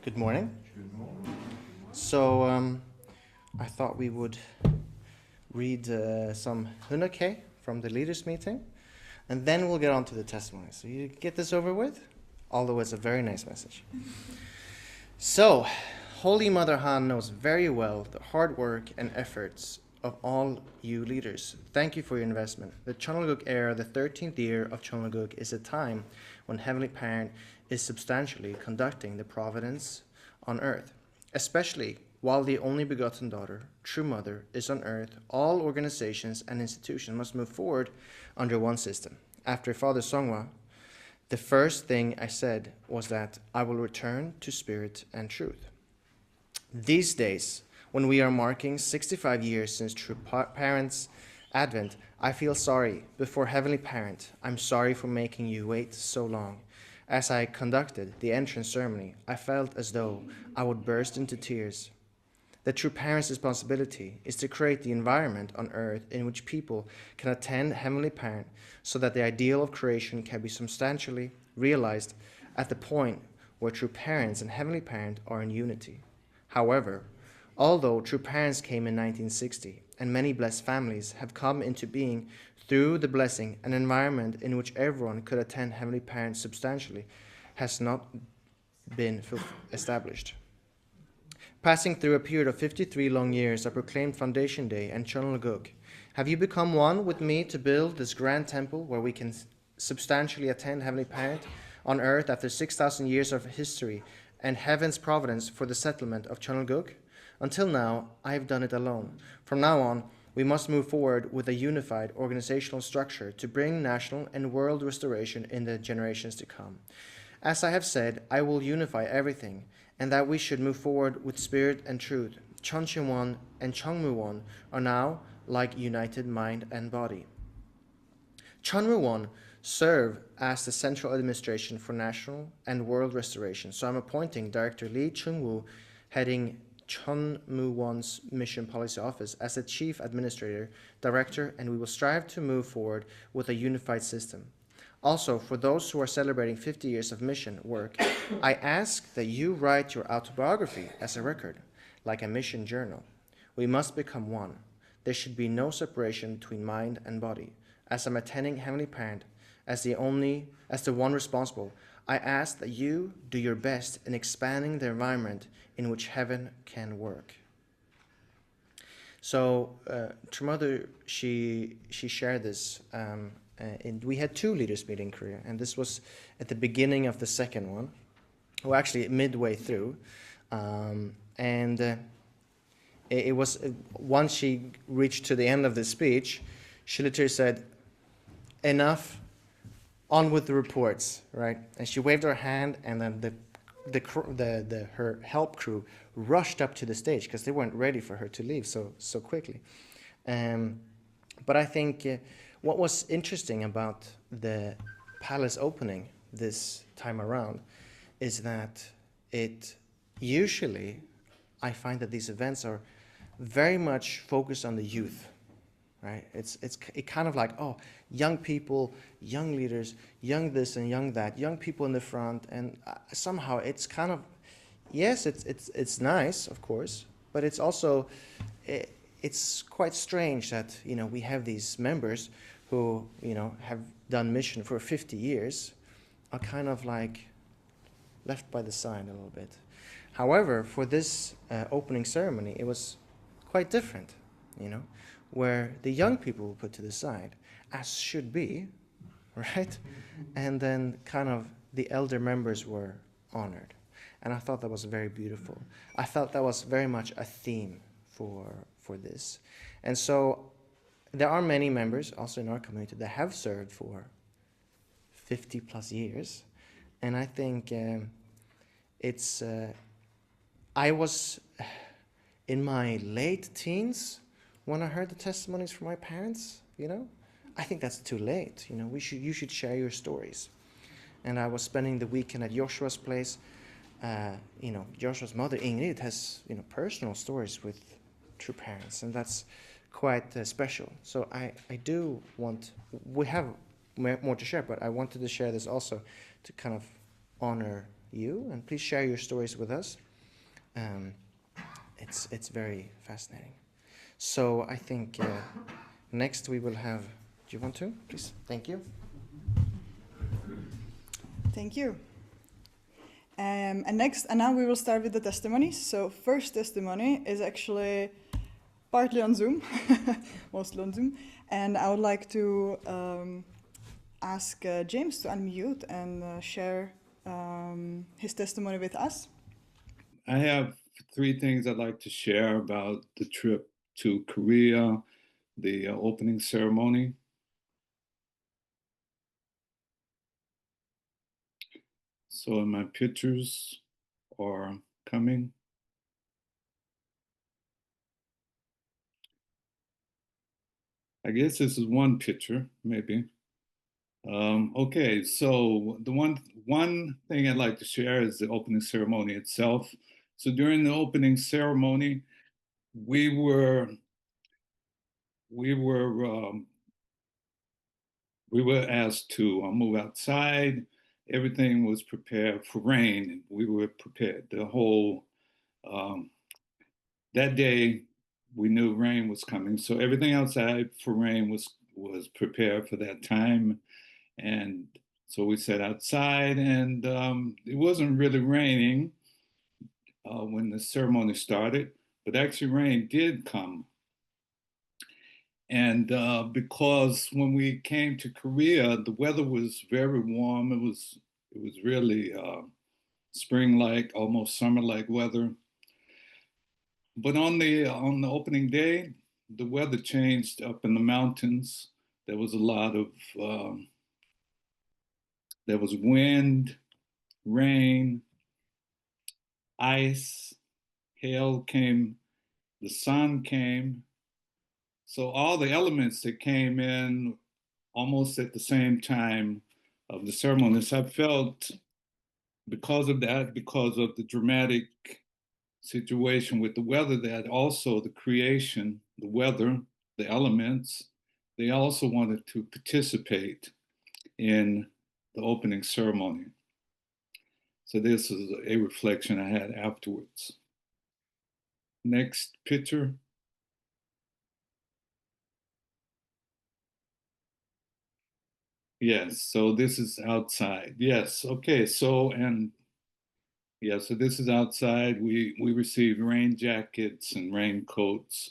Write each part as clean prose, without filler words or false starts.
Good morning. Good morning. So I thought we would read some Hunake from the leaders' meeting, and then we'll get on to the testimony. So you get this over with, although it's a very nice message. So, Holy Mother Han knows very well the hard work and efforts of all you leaders. Thank you for your investment. The Chonlaguk era, the 13th year of Chonlaguk, is a time when Heavenly Parent is substantially conducting the providence on earth. Especially while the only begotten daughter, true mother, is on earth, all organizations and institutions must move forward under one system. After Father Songwa, the first thing I said was that I will return to spirit and truth. These days, when we are marking 65 years since True Parent's advent, I feel sorry before Heavenly Parent. I'm sorry for making you wait so long. As I conducted the entrance ceremony, I felt as though I would burst into tears. The True Parent's responsibility is to create the environment on earth in which people can attend Heavenly Parent so that the ideal of creation can be substantially realized at the point where True Parents and Heavenly Parent are in unity. However, although True Parents came in 1960 and many blessed families have come into being through the blessing, an environment in which everyone could attend Heavenly Parent substantially has not been established. Passing through a period of 53 long years, I proclaimed Foundation Day and Chonlaguk. Have you become one with me to build this grand temple where we can substantially attend Heavenly Parent on earth after 6,000 years of history and heaven's providence for the settlement of Chonlaguk? Until now, I have done it alone. From now on, we must move forward with a unified organizational structure to bring national and world restoration in the generations to come. As I have said, I will unify everything, and that we should move forward with spirit and truth. Choncheon and Chongmuwon are now like united mind and body. Chonmuwon serve as the central administration for national and world restoration, so I'm appointing Director Lee Chung-woo, heading Chonmuwon's Mission Policy Office, as the Chief Administrator, Director, and we will strive to move forward with a unified system. Also, for those who are celebrating 50 years of mission work, I ask that you write your autobiography as a record, like a mission journal. We must become one. There should be no separation between mind and body. As I'm attending Heavenly Parent, as the one responsible, I ask that you do your best in expanding the environment in which heaven can work. So, True Mother, she shared this. And we had two leaders meet in Korea, and this was at the beginning of the second one, or actually midway through. It was once she reached to the end of the speech, she literally said, "Enough, on with the reports," right? And she waved her hand, and then her help crew rushed up to the stage because they weren't ready for her to leave so quickly. But I think what was interesting about the palace opening this time around is that I find that these events are very much focused on the youth, right? It kind of like, oh, young people, young leaders, young this and young that, young people in the front, and somehow it's kind of, yes, it's nice, of course, but it's also, it's quite strange that, we have these members who, have done mission for 50 years are kind of like left by the side a little bit. However, for this opening ceremony, it was quite different, where the young people were put to the side, as should be, right? And then kind of the elder members were honored. And I thought that was very beautiful. I felt that was very much a theme for this. And so there are many members also in our community that have served for 50 plus years. And I think I was in my late teens when I heard the testimonies from my parents, I think that's too late. You should share your stories. And I was spending the weekend at Joshua's place. Joshua's mother, Ingrid, has, personal stories with True Parents, and that's quite special. So we have more to share, but I wanted to share this also to kind of honor, you, and please share your stories with us. It's very fascinating. So I think next we will have. Do you want to, please? Thank you. Thank you. And now we will start with the testimonies. So first testimony is actually partly on Zoom, mostly on Zoom, and I would like to ask James to unmute and share his testimony with us. I have 3 things I'd like to share about the trip to Korea, the opening ceremony. So my pictures are coming. I guess this is one picture, maybe. Okay, so the one thing I'd like to share is the opening ceremony itself. So during the opening ceremony, we were asked to move outside. Everything was prepared for rain. We were prepared. That day, we knew rain was coming, so everything outside for rain was prepared for that time. And so we sat outside, and it wasn't really raining when the ceremony started, but actually rain did come. And because when we came to Korea, the weather was very warm. It was really spring-like, almost summer-like weather. But on the opening day, the weather changed up in the mountains. There was a lot of there was wind, rain, ice, hail came, the sun came. So all the elements that came in almost at the same time of the ceremony. So I felt because of that, because of the dramatic situation with the weather, that also the creation, the weather, the elements, they also wanted to participate in the opening ceremony. So this is a reflection I had afterwards. Next picture. Yes, so this is outside. Yes, okay, so so this is outside. We received rain jackets and raincoats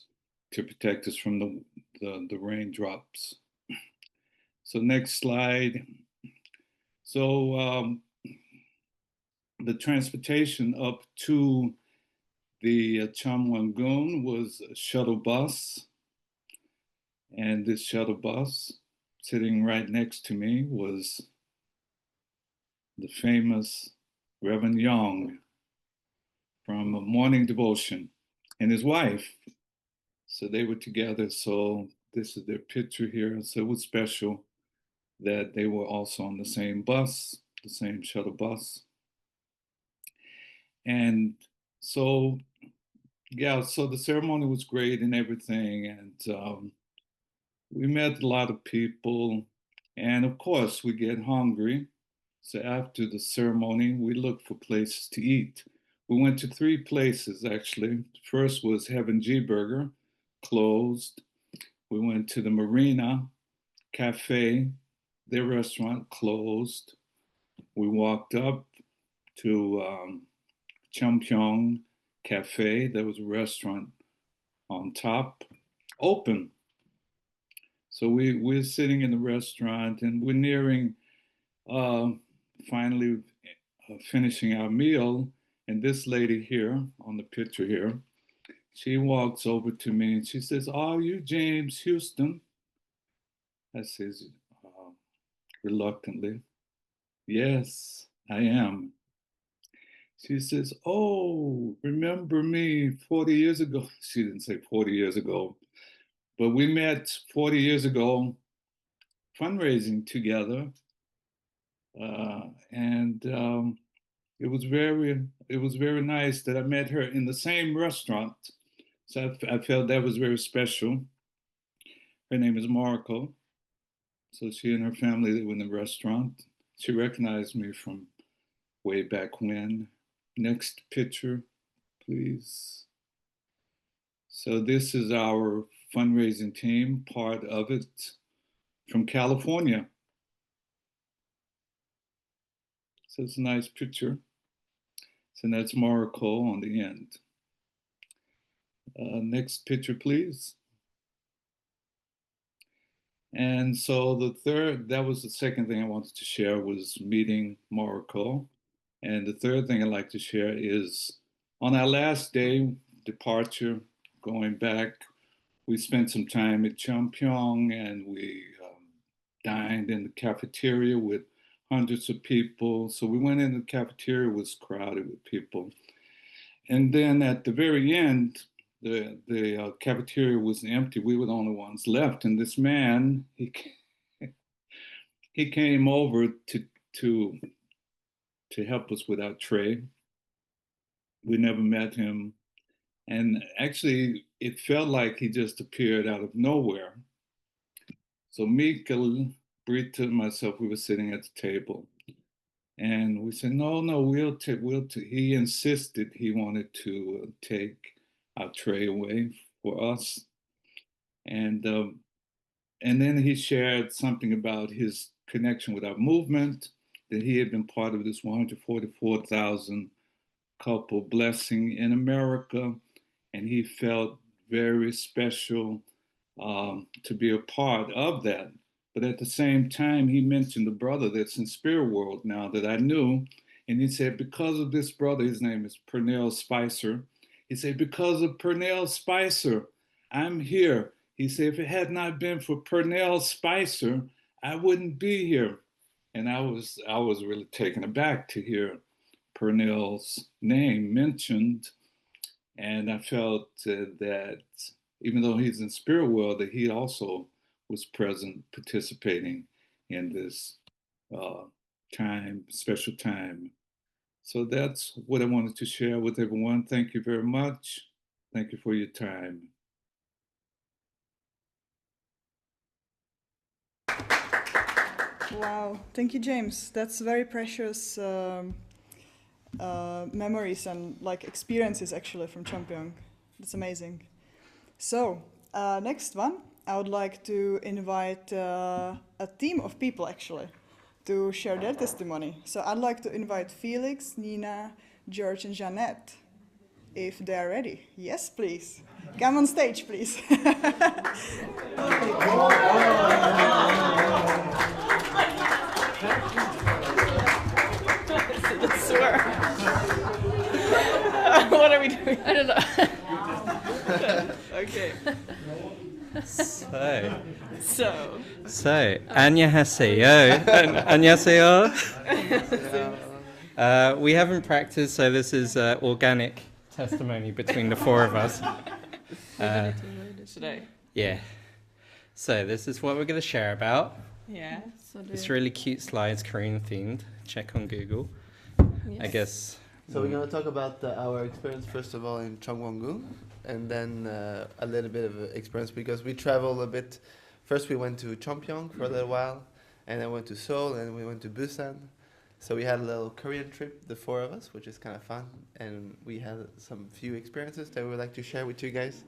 to protect us from the raindrops. So next slide. So the transportation up to the Chamwon-gun was a shuttle bus. And this shuttle bus, sitting right next to me, was the famous Reverend Young from Morning Devotion and his wife. So they were together. So this is their picture here. So it was special that they were also on the same bus, the same shuttle bus. And so, yeah, so the ceremony was great and everything. And we met a lot of people. And of course, we get hungry. So after the ceremony, we looked for places to eat. We went to 3 places, actually. First was Heaven G Burger, closed. We went to the Marina Cafe, their restaurant closed. We walked up to Champyong Cafe. There was a restaurant on top, open. So we're sitting in the restaurant and we're nearing finally finishing our meal. And this lady here on the picture here, she walks over to me and she says, "Are you James Houston?" I says reluctantly, "Yes, I am." She says, "Oh, remember me 40 years ago?" She didn't say 40 years ago, but we met 40 years ago fundraising together. And it was very nice that I met her in the same restaurant. So I felt that was very special. Her name is Marco. So she and her family, they were in the restaurant. She recognized me from way back when. Next picture, please. So this is our fundraising team, part of it from California. So it's a nice picture. So that's Morocco on the end. Next picture, please. And so that was the second thing I wanted to share, was meeting Morocco. And the third thing I'd like to share is on our last day, departure, going back, we spent some time at Champyong, and we dined in the cafeteria with hundreds of people. So we went in the cafeteria, it was crowded with people. And then at the very end, the cafeteria was empty. We were the only ones left. And this man, he came over to help us with our tray. We never met him. And actually, it felt like he just appeared out of nowhere. So Mikkel, Brita, and myself, we were sitting at the table. And we said, no, we'll take. He insisted he wanted to take our tray away for us. And then he shared something about his connection with our movement, that he had been part of this 144,000 couple blessing in America, and he felt very special to be a part of that. But at the same time, he mentioned a brother that's in spirit world now that I knew, and he said, because of this brother, his name is Pernell Spicer. He said, because of Pernell Spicer, I'm here. He said, if it had not been for Pernell Spicer, I wouldn't be here. And I was really taken aback to hear Pernell's name mentioned. And I felt that even though he's in spirit world, that he also was present, participating in this time, special time. So that's what I wanted to share with everyone. Thank you very much. Thank you for your time. Wow, thank you, James. That's very precious memories and like experiences actually from Champyong. That's amazing. So next one, I would like to invite a team of people actually to share their testimony. So I'd like to invite Felix, Nina, George, and Jeanette, if they are ready. Yes, please. Come on stage, please. What are we doing? I don't know. Okay. So, 안녕하세요. 안녕하세요. We haven't practiced, so this is organic testimony between the four of us. Today. Yeah. So this is what we're going to share about. Yeah. It's really cute slides, Korean themed. Check on Google. Yes. I guess. So we're going to talk about our experience first of all in Chongwon-gu, and then a little bit of experience because we travel a bit. First we went to Champyong for a little while, and then went to Seoul, and we went to Busan. So we had a little Korean trip, the four of us, which is kind of fun, and we had some few experiences that we would like to share with you guys.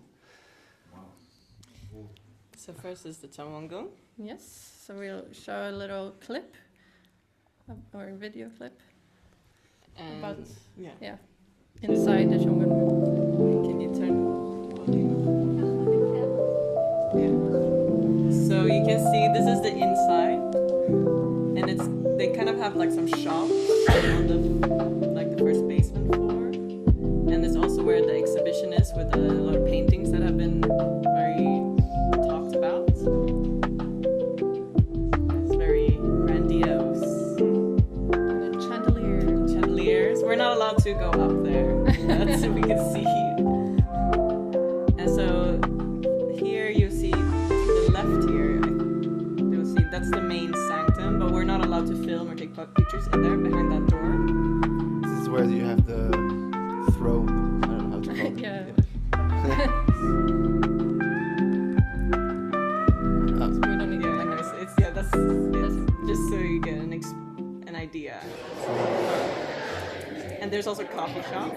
So first is the Chongwon-gu. Yes. So we'll show a little clip, or a video clip. And About yeah. Inside the Chongwon. Can you turn Yeah. So you can see this is the inside, and they kind of have like some shops on the first basement floor, and there's also where the exhibition is with a lot of paintings that have been very talked about. It's very grandiose. Chandeliers. We're not allowed to go up there. That's so we can see. And so here you see to the left here, you'll see that's the main sanctum, but we're not allowed to film or take pictures in there behind that door. This is where you have the throne. I don't know how to call it. Yeah. We don't need to like this. That's just so you get an idea. there's also a coffee shop.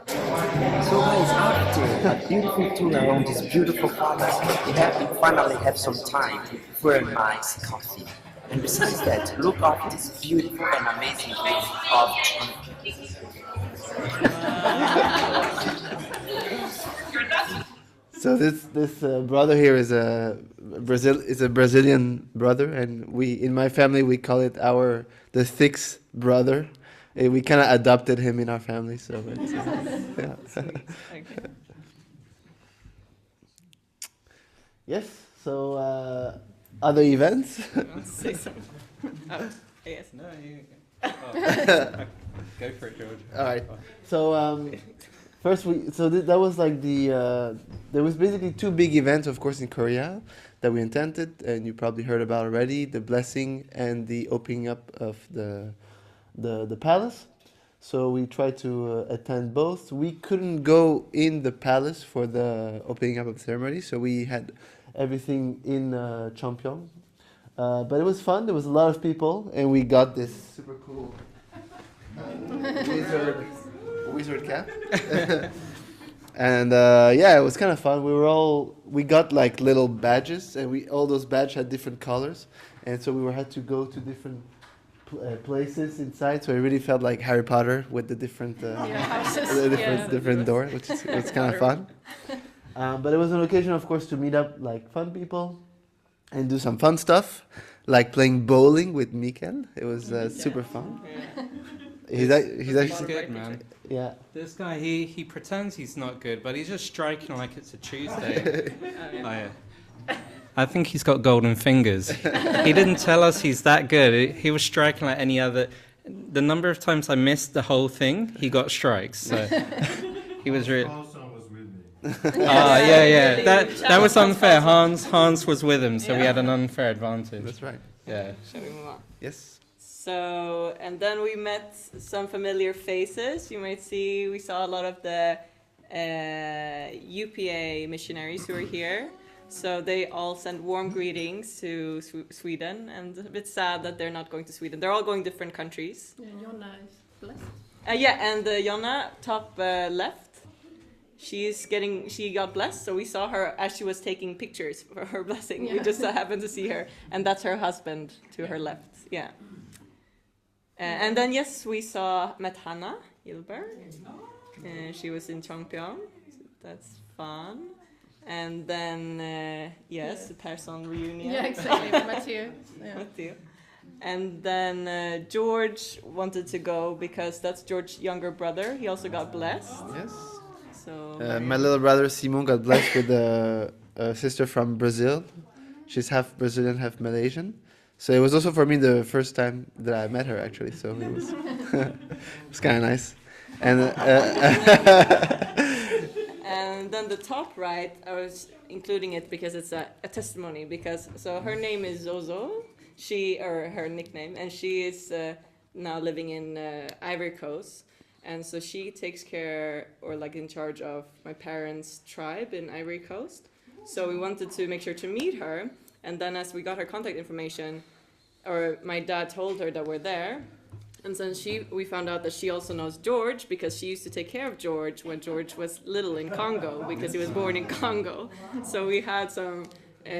So guys, after a beautiful tour around this beautiful palace, we finally have some time for a nice coffee. And besides that, look at this beautiful and amazing view of So this brother here is a Brazilian brother, and in my family we call it the sixth brother. We kind of adopted him in our family, so it's, yeah. Okay. Yes. So other events. Want to say something? Oh, yes. No, you. Go for it, George. All right. So first that was like there was basically two big events, of course, in Korea that we attended, and you probably heard about already: the blessing and the opening up of the palace. So we tried to attend both. We couldn't go in the palace for the opening up of the ceremony, so we had everything in Cheongpyeong. But it was fun. There was a lot of people, and we got this super cool wizard cap. And yeah, it was kind of fun. We got like little badges, and all those badges had different colors, and so we had to go to different places inside. So it really felt like Harry Potter with the different different door, which is it's kind of fun. But it was an occasion, of course, to meet up like fun people and do some fun stuff, like playing bowling with Mikkel. It was super fun. He's actually good, man. Yeah. This guy, he pretends he's not good, but he's just striking like it's a Tuesday. I think he's got golden fingers. He didn't tell us he's that good. He was striking like any other. The number of times I missed the whole thing, he got strikes. So he was really. Yeah. That was unfair. Hans was with him, so we had an unfair advantage. That's right. Yeah. Shall we move on? Yes. So, and then we met some familiar faces. You might see, we saw a lot of the UPA missionaries who are here. So they all send warm greetings to Sweden, and it's a bit sad that they're not going to Sweden. They're all going different countries. Yeah, Jonna is blessed. And Jonna, top left, she got blessed. So we saw her as she was taking pictures for her blessing. Yeah. We just happened to see her, and that's her husband to her left. Yeah. And then yes, we met Hannah Gilbert. She was in Cheongpyeong. So that's fun. And then the Persson reunion. Yeah, exactly. Matthew. Yeah. Matthew. And then George wanted to go because that's George's younger brother. He also got blessed. Yes. So My little brother Simon got blessed with a sister from Brazil. She's half Brazilian, half Malaysian. So it was also for me the first time that I met her, actually. So it was it was kind of nice. And and then the top right, I was including it because it's a testimony. So her name is Zozo, her nickname, and she is now living in Ivory Coast. And so she takes care or like in charge of my parents' tribe in Ivory Coast. So we wanted to make sure to meet her. And then as we got her contact information, or my dad told her that we're there, and then we found out that she also knows George because she used to take care of George when George was little in Congo because he was born in Congo. So we had some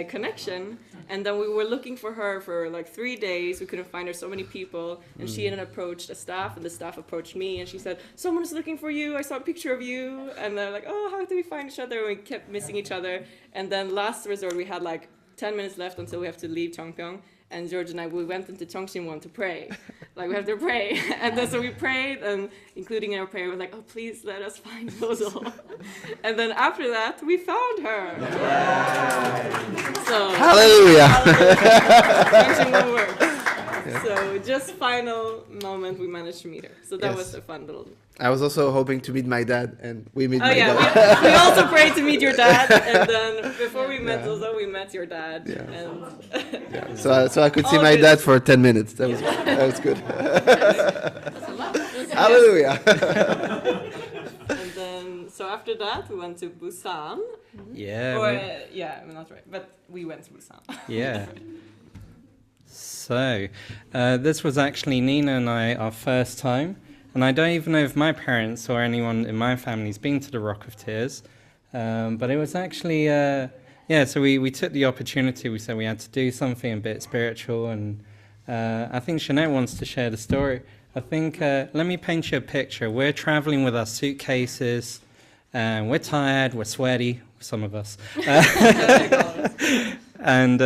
connection, and then we were looking for her for like 3 days. We couldn't find her, so many people, and she then approached the staff, and the staff approached me, and she said, "Someone's looking for you. I saw a picture of you." And they're like, "Oh, how do we find each other?" And we kept missing each other, and then last resort we had like 10 minutes left until we have to leave Cheongpyeong. And George and we went into Chongsinwon to pray. Like, we have to pray. And then so we prayed, and including in our prayer, we're like, "Oh, please let us find Zozo." And then after that, we found her. So, Hallelujah! Chongsinwon worked. So just final moment, we managed to meet her. So that was a fun little... I was also hoping to meet my dad, and we met my dad. We also prayed to meet your dad, and then before we met Zozo, we met your dad. Yeah. And So I could see my dad for 10 minutes. That was good. Hallelujah! And then, so after that, we went to Busan. Yeah. I'm not right, but we went to Busan. Yeah. So, this was actually Nina and I, our first time. And I don't even know if my parents or anyone in my family's been to the Rock of Tears. But it was actually, so we took the opportunity. We said we had to do something a bit spiritual. And I think Jeanette wants to share the story. I think, let me paint you a picture. We're traveling with our suitcases, and we're tired, we're sweaty, some of us. And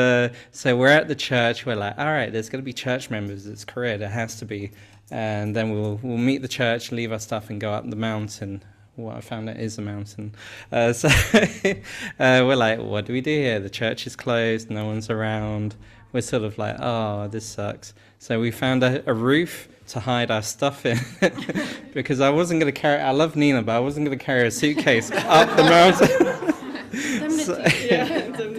so we're at the church. We're like, all right, there's going to be church members. It's Korea. There has to be. And then we'll meet the church, leave our stuff, and go up the mountain. What I found out is a mountain. So we're like, what do we do here? The church is closed. No one's around. We're sort of like, oh, this sucks. So we found a roof to hide our stuff in because I wasn't going to carry. I love Nina, but I wasn't going to carry a suitcase up the mountain.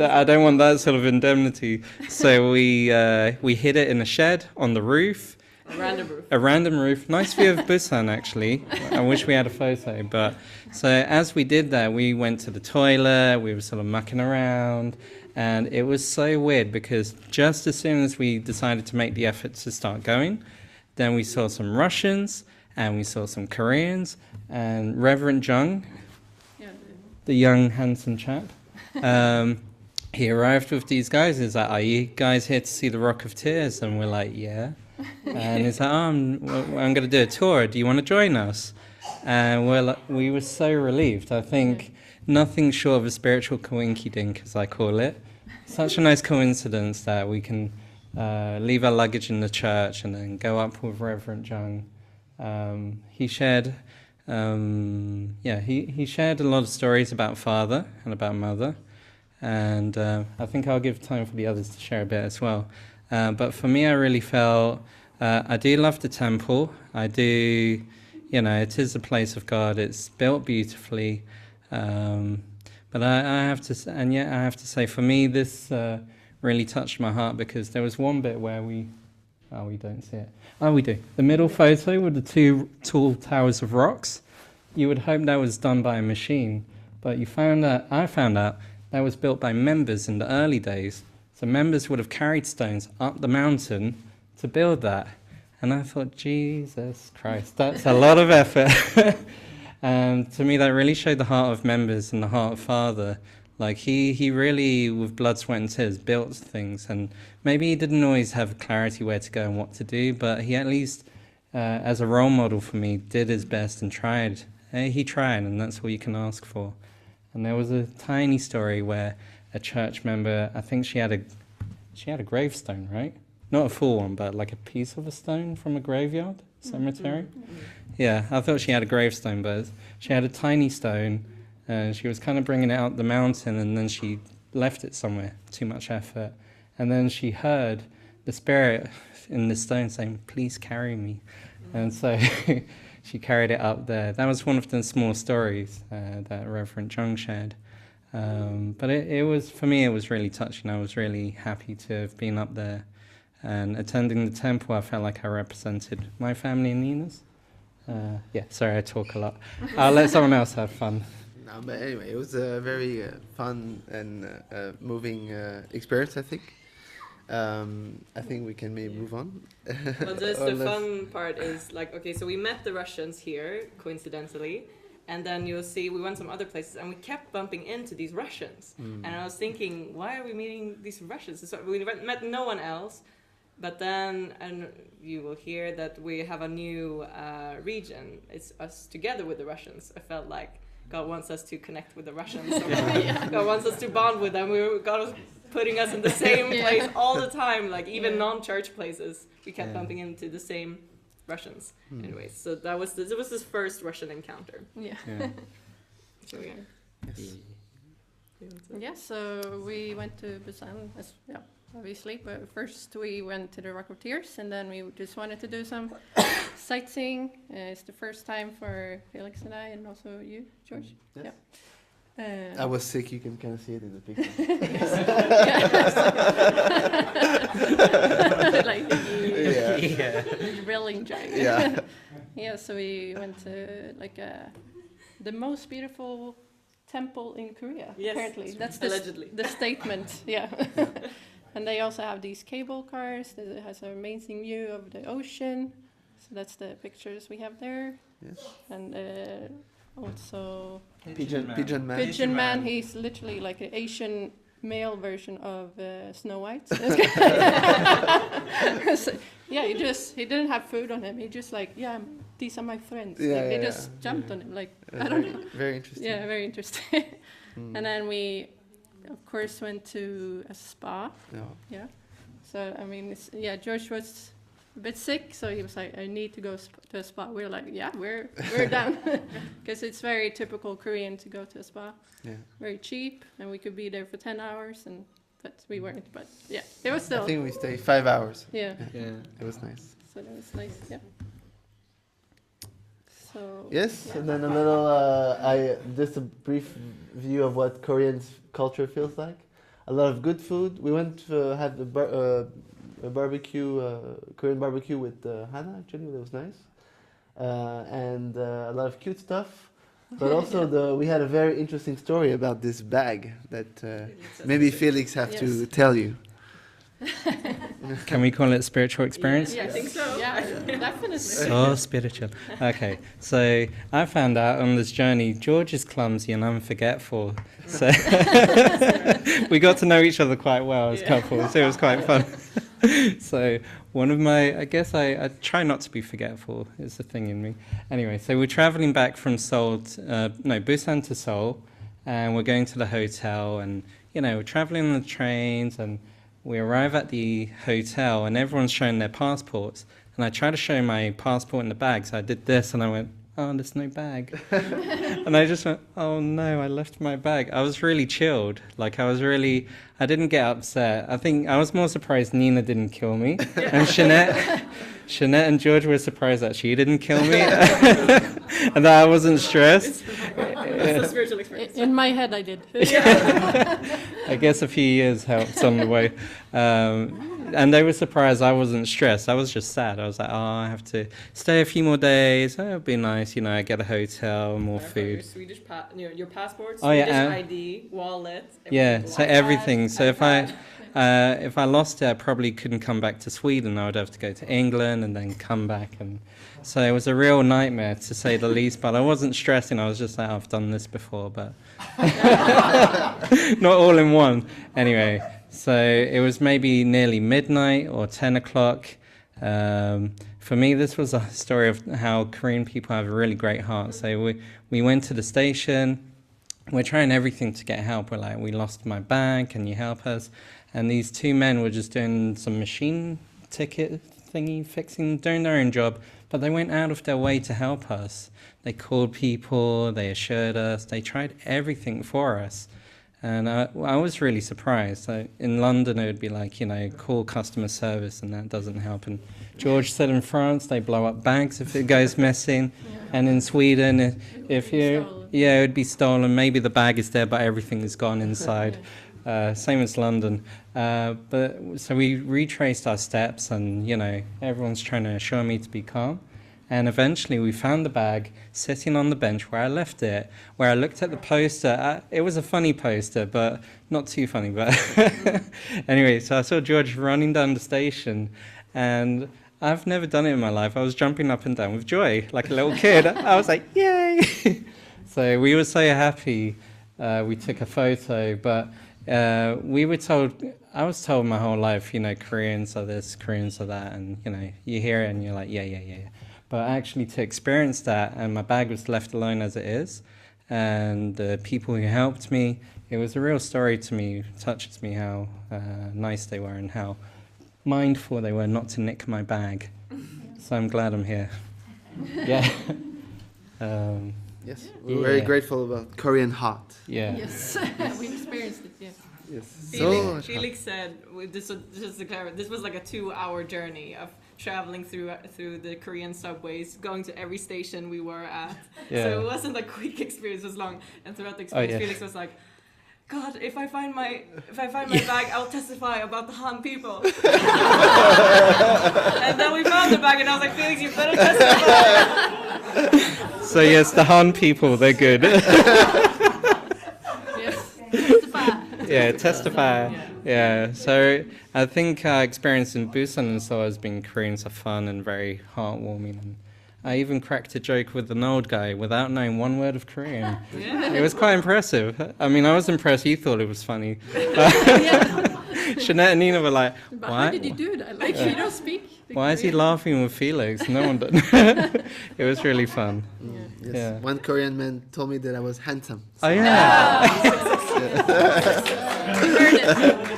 I don't want that sort of indemnity. So we hid it in a shed on the roof. A random roof. Nice view of Busan, actually. I wish we had a photo. But so as we did that, we went to the toilet. We were sort of mucking around. And it was so weird because just as soon as we decided to make the effort to start going, then we saw some Russians and we saw some Koreans and Reverend Jung, the young, handsome chap. He arrived with these guys. He's like, are you guys here to see the Rock of Tears? And we're like, yeah. And he's like, I'm going to do a tour. Do you want to join us? And we were so relieved. I think nothing short of a spiritual coinky-dink, as I call it. Such a nice coincidence that we can leave our luggage in the church and then go up with Reverend Jung. He shared... he shared a lot of stories about father and about mother, and I think I'll give time for the others to share a bit as well. But for me, I really felt I do love the temple. I do, it is a place of God. It's built beautifully, but I have to say, for me, this really touched my heart because there was one bit where we don't see it. Oh, we do. The middle photo with the two tall towers of rocks. You would hope that was done by a machine, but I found out that was built by members in the early days. So members would have carried stones up the mountain to build that. And I thought, Jesus Christ, that's a lot of effort. And to me, that really showed the heart of members and the heart of Father. Like he really, with blood, sweat and tears, built things. And maybe he didn't always have clarity where to go and what to do, but he at least, as a role model for me, did his best and tried. He tried, and that's all you can ask for. And there was a tiny story where a church member, I think she had a gravestone, right? Not a full one, but like a piece of a stone from a graveyard cemetery. Mm-hmm. Yeah, I thought she had a gravestone, but she had a tiny stone. And she was kind of bringing it out the mountain, and then she left it somewhere. Too much effort. And then she heard the spirit in the stone saying, "Please carry me." And so she carried it up there. That was one of the small stories that Reverend Jung shared. But it was, for me, it was really touching. I was really happy to have been up there. And attending the temple, I felt like I represented my family and Nina's. Sorry, I talk a lot. I'll let someone else have fun. No, but anyway, it was a very fun and moving experience, I think. I think we can maybe move on. Well, the fun part is like, okay, so we met the Russians here, coincidentally, and then you'll see we went some other places, and we kept bumping into these Russians. And I was thinking, why are we meeting these Russians? So we met no one else, but then, and you will hear that we have a new region. It's us together with the Russians. I felt like God wants us to connect with the Russians. God wants us to bond with them. God was putting us in the same place all the time, like even non-church places. We kept bumping into the same Russians. Anyways, so it was this first Russian encounter. So we went to Busan, obviously, but first we went to the Rock of Tears, and then we just wanted to do some sightseeing. It's the first time for Felix and I, and also you, George. Yes. I was sick, you can kind of see it in the picture. Really enjoying it. So we went to the most beautiful temple in Korea, apparently. That's allegedly the statement, And they also have these cable cars that has an amazing view of the ocean. So that's the pictures we have there. Yes. And also Pigeon Man. Pigeon Man, he's literally like an Asian male version of Snow White. So, yeah, he didn't have food on him. He just like, these are my friends. Yeah, Like, they yeah, just jumped on him. Like, I Very, don't know. very interesting. Yeah, very interesting. Mm. And then we, of course, went to a spa. Yeah. Yeah. So I mean, George was a bit sick, so he was like, "I need to go to a spa." We were like, "Yeah, we're down," because it's very typical Korean to go to a spa. Yeah. Very cheap, and we could be there for 10 hours, but we weren't. But yeah, it was still. I think we stayed 5 hours. Yeah. Yeah. It was nice. So that was nice. Yeah. So. Yes, yeah. and then a little, just a brief view of what Korean culture feels like. A lot of good food. We went to have a barbecue, Korean barbecue with Hannah, actually. That was nice. And a lot of cute stuff. But also we had a very interesting story about this bag that maybe Felix have to tell you. Can we call it spiritual experience? Yeah, I think so. Yeah, definitely. So spiritual. Okay, so I found out on this journey, George is clumsy and I'm forgetful. So we got to know each other quite well as couples. So it was quite fun. So one of my, I guess I try not to be forgetful, is the thing in me. Anyway, so we're traveling back from Busan to Seoul, and we're going to the hotel, and we're traveling on the trains, and we arrive at the hotel and everyone's showing their passports. And I tried to show my passport in the bag. So I did this and I went, oh, there's no bag. And I just went, oh no, I left my bag. I was really chilled. Like I didn't get upset. I think I was more surprised Nina didn't kill me. And Jeanette and George were surprised that she didn't kill me. And that I wasn't stressed. It's a spiritual experience. In my head, I did. I guess a few years helped on the way. And they were surprised I wasn't stressed. I was just sad. I was like, oh, I have to stay a few more days. Oh, it'll be nice, I get a hotel, more food. Your Swedish your passport, Oh, yeah, Swedish ID, wallet. Yeah, so everything. So if I lost it, I probably couldn't come back to Sweden. I would have to go to England and then come back. And so it was a real nightmare, to say the least. But I wasn't stressing. I was just like, I've done this before, but not all in one. Anyway, so it was maybe nearly midnight or 10 o'clock. For me, this was a story of how Korean people have a really great heart. So we went to the station. We're trying everything to get help. We're like, we lost my bag. Can you help us? And these two men were just doing some machine ticket thingy fixing, doing their own job, but they went out of their way to help us. They called people, they assured us, they tried everything for us. And I was really surprised. So in London, it would be like, call customer service, and that doesn't help. And George said in France, they blow up bags if it goes missing. And in Sweden, it would be stolen. Maybe the bag is there, but everything is gone inside. Same as London. So we retraced our steps, and, everyone's trying to assure me to be calm. And eventually we found the bag sitting on the bench where I left it, where I looked at the poster. It was a funny poster, but not too funny. But anyway, so I saw George running down the station, and I've never done it in my life. I was jumping up and down with joy, like a little kid. I was like, yay! So we were so happy. We took a photo, but we were told, I was told my whole life, Koreans are this, Koreans are that, and, you hear it and you're like, yeah. But actually to experience that, and my bag was left alone as it is, and the people who helped me, it was a real story to me. It touches me how nice they were and how mindful they were not to nick my bag. So I'm glad I'm here. Yeah. Yes, we're very grateful about Korean heart. Yeah. Yes, we experienced it. Yeah. Yes. Felix said, just to clarify, this was like a 2-hour journey of traveling through the Korean subways, going to every station we were at. Yeah. So it wasn't a quick experience; it was long. And throughout the experience, Felix was like, "God, if I find my bag, I'll testify about the Han people." And then we found the bag, and I was like, "Felix, you better testify." So yes, the Han people, they're good. Yes. Testify. yeah, testify. Yeah, so I think our experience in Busan and Seoul has been Koreans are fun and very heartwarming. And I even cracked a joke with an old guy without knowing one word of Korean. It was quite impressive. I mean, I was impressed. He thought it was funny. Jeanette and Nina were like, But "Why? how did you do that? Like, you don't speak. the Why is he Korean. laughing with Felix? No one did." It was really fun. Yes. Yeah. One Korean man told me that I was handsome. Oh yeah.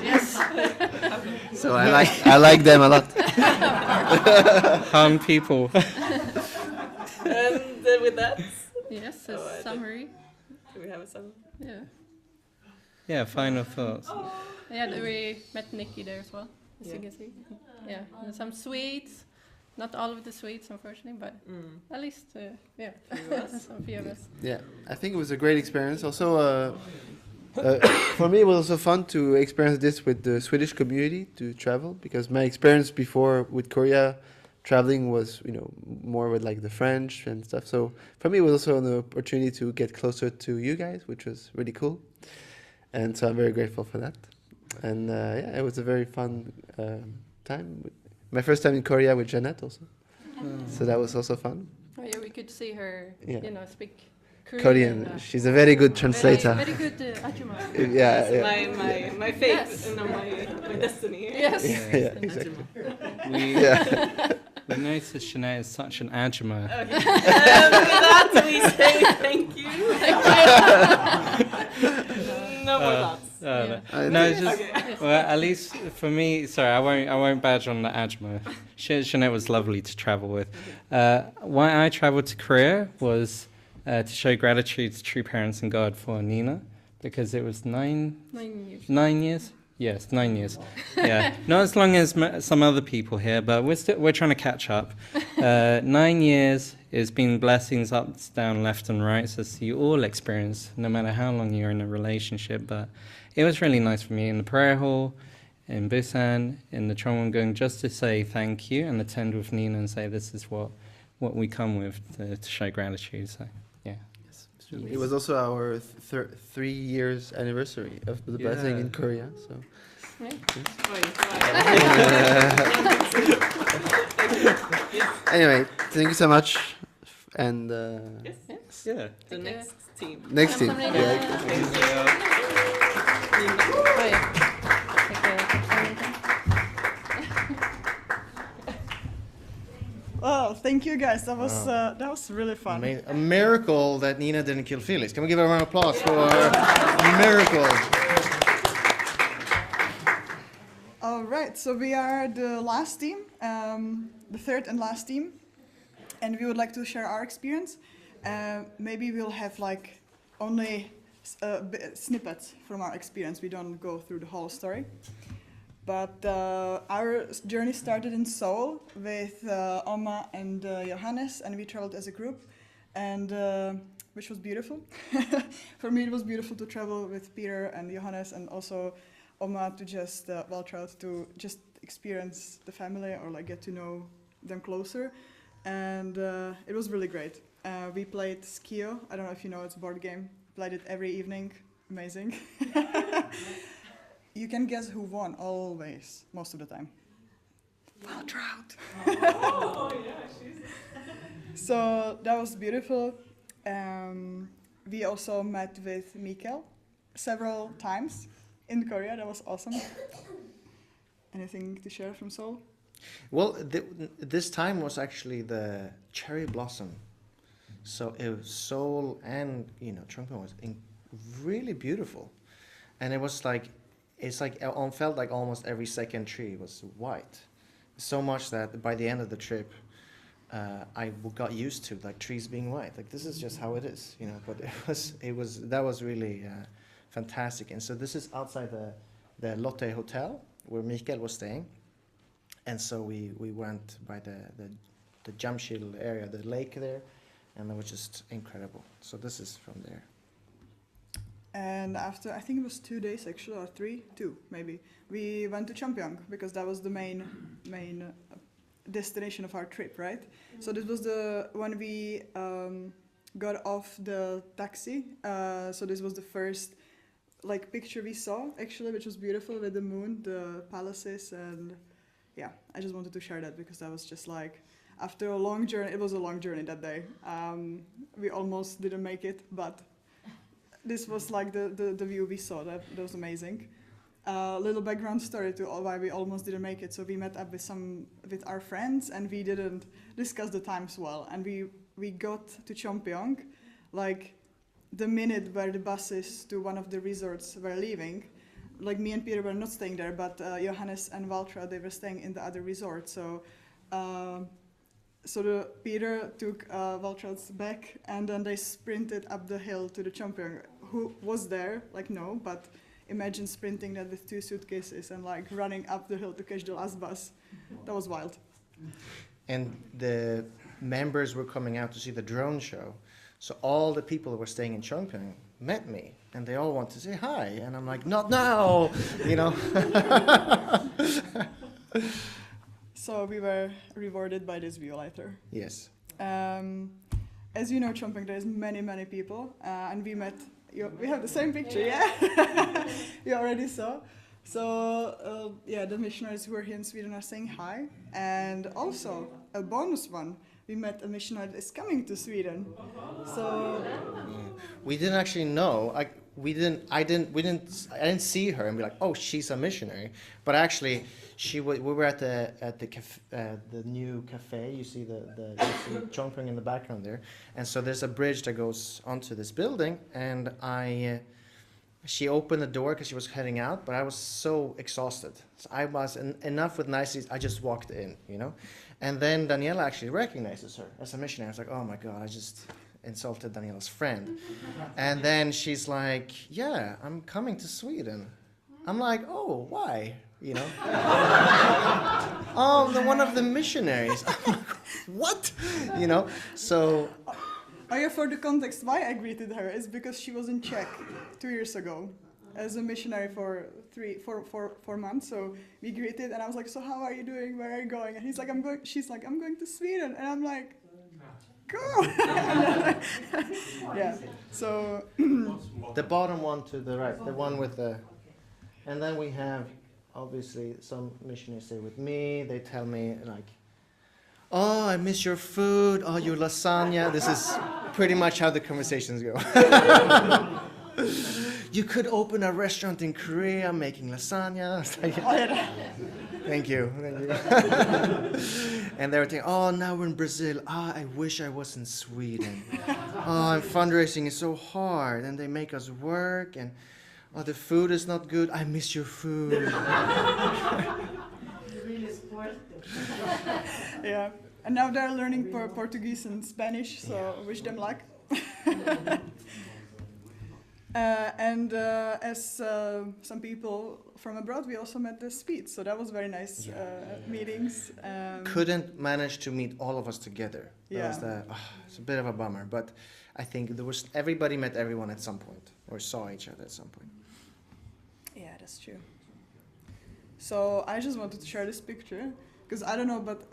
Yes. So I like them a lot. Han people. And with that, Yes, a Oh, I think- summary. do we have some? Yeah. Yeah. Final thoughts. Yeah, we met Nikki there as well, as you can see. Yeah, and some sweets. Not all of the sweets, unfortunately, but at least, yeah, some few of us. Yeah, I think it was a great experience. Also, for me, it was also fun to experience this with the Swedish community to travel, because my experience before with Korea traveling was, more with like the French and stuff. So for me, it was also an opportunity to get closer to you guys, which was really cool. And so I'm very grateful for that. And yeah, it was a very fun time. My first time in Korea with Jeanette also. So that was also fun. Oh, yeah, we could see her, Yeah. speak Korean. Korean, and, she's a very good translator. Very good ajumma. Yeah, yeah. My fate, Yes. my destiny. Yes. Yeah, exactly. We, Yeah. we noticed Jeanette is such an ajumma. With that, we say thank you. No more thoughts. No, it's just well, at least for me. Sorry, I won't badge on the ajumma. Jeanette was lovely to travel with. Why I traveled to Korea was to show gratitude to true parents and God for Nina, because it was 9 years. 9 years. Yes, 9 years. Yeah, not as long as some other people here, but we're trying to catch up. 9 years. It's been blessings up, down, left, and right, so you all experience, no matter how long you're in a relationship. But it was really nice for me in the prayer hall, in Busan, in the Chongwon-gung, just to say thank you and attend with Nina and say this is what we come with to show gratitude. So, yeah. It was also our 3 years anniversary of the blessing in Korea. So anyway, thank you so much. And Yeah. The next team. next team. Somebody Yeah. Thank you. Oh, yeah. Well, thank you guys. That was really fun. A miracle that Nina didn't kill Felix. Can we give her a round of applause for a miracle? All right, so we are the last team, the third and last team, and we would like to share our experience. Maybe we'll have like only snippets from our experience. We don't go through the whole story. But our journey started in Seoul with Oma and Johannes, and we traveled as a group, and which was beautiful. For me, it was beautiful to travel with Peter and Johannes, and also Oma to just to just experience the family or like get to know them closer, and it was really great. We played Skio. I don't know if you know, it's a board game. Played it every evening. Amazing. You can guess who won always, most of the time. Waltraud. So that was beautiful. We also met with Mikkel several times in Korea. That was awesome. Anything to share from Seoul? Well, this time was actually the cherry blossom. So it was Seoul and Chongqing was really beautiful, and it was like felt like almost every second tree was white, so much that by the end of the trip, I got used to like trees being white. Like this is just how it is, But that was really fantastic. And so this is outside the Lotte Hotel where Mikkel was staying, and so we went by the Jamshil area, the lake there, and it was just incredible. So this is from there. And after, I think it was 2 days actually, or 2 maybe, we went to Champyeong because that was the main destination of our trip, right? So this was when we got off the taxi. So this was the first like picture we saw actually, which was beautiful with the moon, the palaces, and yeah, I just wanted to share that because that was just like after a long journey. It was a long journey that day. We almost didn't make it, but this was like the view we saw. That was amazing. Little background story to why we almost didn't make it. So we met up with our friends, and we didn't discuss the times well, and we got to Cheongpyeong like the minute where the buses to one of the resorts were leaving. Like me and Peter were not staying there, but Johannes and Valtra, they were staying in the other resort. So Peter took Valtra's back, and then they sprinted up the hill to the Cheongpyeong. Who was there? Like no, but imagine sprinting that with 2 suitcases and like running up the hill to catch the last bus. That was wild. And the members were coming out to see the drone show. So all the people who were staying in Cheongpyeong met me, and they all want to say hi. And I'm like, not now, you know. So we were rewarded by this view later. Yes. As you know, Cheongpyeong, there's many people, and we met. We have the same picture, yeah. You already saw. So yeah, the missionaries who were here in Sweden are saying hi, and also a bonus one. We met a missionary that is coming to Sweden. So we didn't actually know. I didn't see her and be like, oh, she's a missionary. But actually, we were at the new cafe. You see the Cheongpyeong in the background there, and so there's a bridge that goes onto this building, and she opened the door because she was heading out, but I was so exhausted. So I was enough with niceties. I just walked in, you know. And then Daniela actually recognizes her as a missionary. I was like, oh my God, I just insulted Daniela's friend. And then she's like, yeah, I'm coming to Sweden. I'm like, oh, why? You know? Oh, one of the missionaries. I'm like, what? You know? So. Oh yeah, for the context, why I greeted her is because she was in Czech 2 years ago as a missionary for 4 months. So we greeted, and I was like, so how are you doing? Where are you going? And she's like, I'm going to Sweden. And I'm like, go! Yeah, so. The bottom one to the right, the one with the, and then we have, obviously, some missionaries stay with me. They tell me, like, oh, I miss your food. Oh, your lasagna. This is pretty much how the conversations go. You could open a restaurant in Korea making lasagna. Thank you. And they were thinking, oh, now we're in Brazil. Ah, I wish I was in Sweden. Oh, fundraising is so hard, and they make us work, and oh, the food is not good. I miss your food. Yeah, and now they're learning Portuguese and Spanish, so wish them luck. And as some people from abroad, we also met the Swedes, so that was very nice meetings. Couldn't manage to meet all of us together. Yeah. It's a bit of a bummer, but I think everybody met everyone at some point, or saw each other at some point. Yeah, that's true. So I just wanted to share this picture, because I don't know, but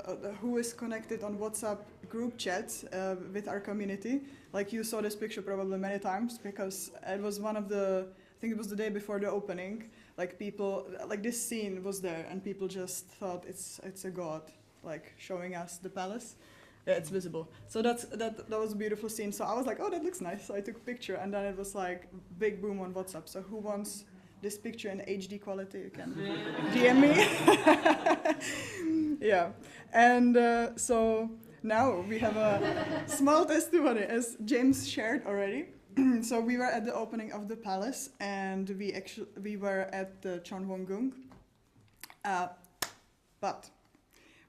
who is connected on WhatsApp group chats with our community. Like you saw this picture probably many times, because it was one of the, I think it was the day before the opening, like people, like this scene was there, and people just thought it's a god, like showing us the palace. Yeah, it's visible. So that was a beautiful scene. So I was like, oh, that looks nice. So I took a picture, and then it was like big boom on WhatsApp. So who wants this picture in HD quality? You can DM me. Yeah, and so now we have a small testimony, as James shared already. So we were at the opening of the palace, and we were at the Cheonwon-gung, but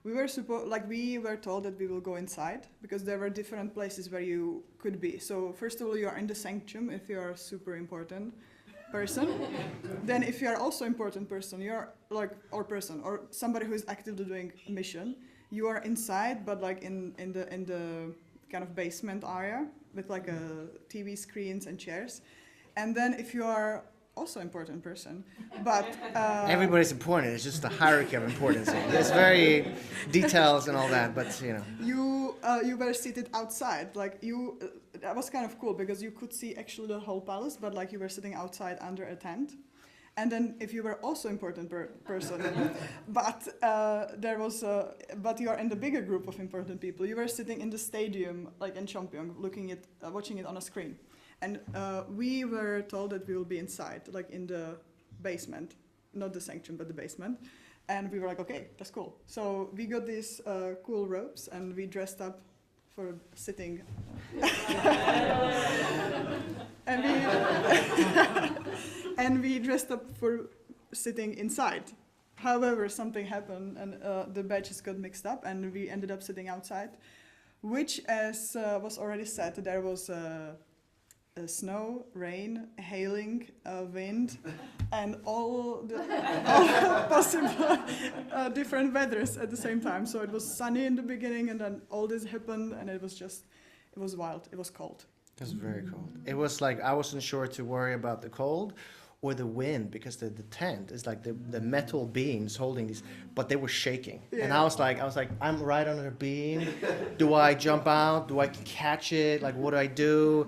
we were told that we will go inside, because there were different places where you could be. So first of all, you are in the sanctum if you are a super important person. Then if you are also important person, you're like, or somebody who is actively doing a mission, you are inside, but like in the kind of basement area with like TV screens and chairs. And then if you are also important person, but Everybody's important. It's just the hierarchy of importance. It's very details and all that, but you know. you were seated outside, like you. That was kind of cool because you could see actually the whole palace, but like you were sitting outside under a tent. And then, if you were also important person, but but you are in the bigger group of important people. You were sitting in the stadium, like in Cheongpyeong, looking at watching it on a screen, and we were told that we will be inside, like in the basement, not the sanctum, but the basement. And we were like, okay, that's cool. So we got these cool robes, and we dressed up for sitting. And we and we dressed up for sitting inside. However, something happened, and the badges got mixed up, and we ended up sitting outside, which, as was already said, there was snow, rain, hailing, wind, and all possible different weathers at the same time. So it was sunny in the beginning, and then all this happened, and it was wild. It was cold. It was very cold. It was like I wasn't sure to worry about the cold or the wind because the tent is like the metal beams holding these, but they were shaking. Yeah. And I was like, I'm right under the beam. Do I jump out? Do I catch it? Like, what do I do?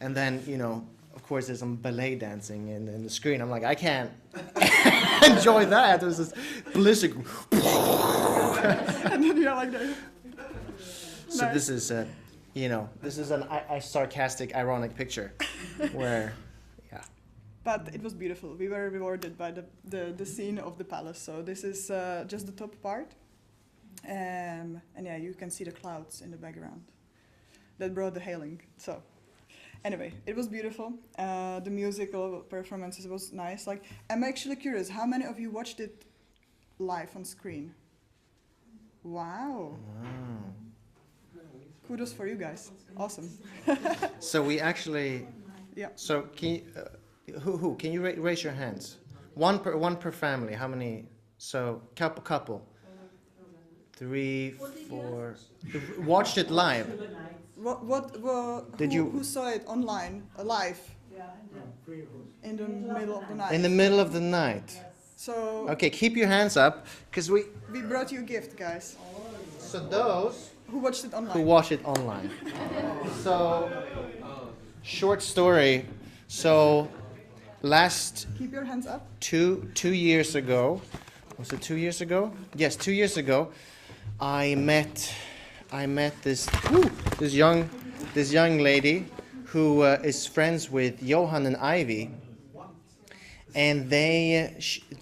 And then, you know, of course, there's some ballet dancing in the screen. I'm like, I can't enjoy that. There's this blizzard. And then you're like that. So Nice. this is, you know, this is a sarcastic, ironic picture where, yeah. But it was beautiful. We were rewarded by the scene of the palace. So this is just the top part. And yeah, you can see the clouds in the background. That brought the hailing. So anyway, it was beautiful. The musical performances was nice. Like, I'm actually curious, how many of you watched it live on screen? Wow. Kudos for you guys. Awesome. So we actually, Yeah. so can you, who can you raise your hands? One per family. How many? So couple. 3, 4. Watched it live. Did Who saw it online, live? In the middle of the night. In the middle of the night. So Okay, keep your hands up, because we. we brought you a gift, guys. So those Who watched it online? who watch it online. So, short story. So, last Keep your hands up. 2 years ago, was it 2 years ago? Yes, 2 years ago, I met this young lady who is friends with Johan and Ivy, and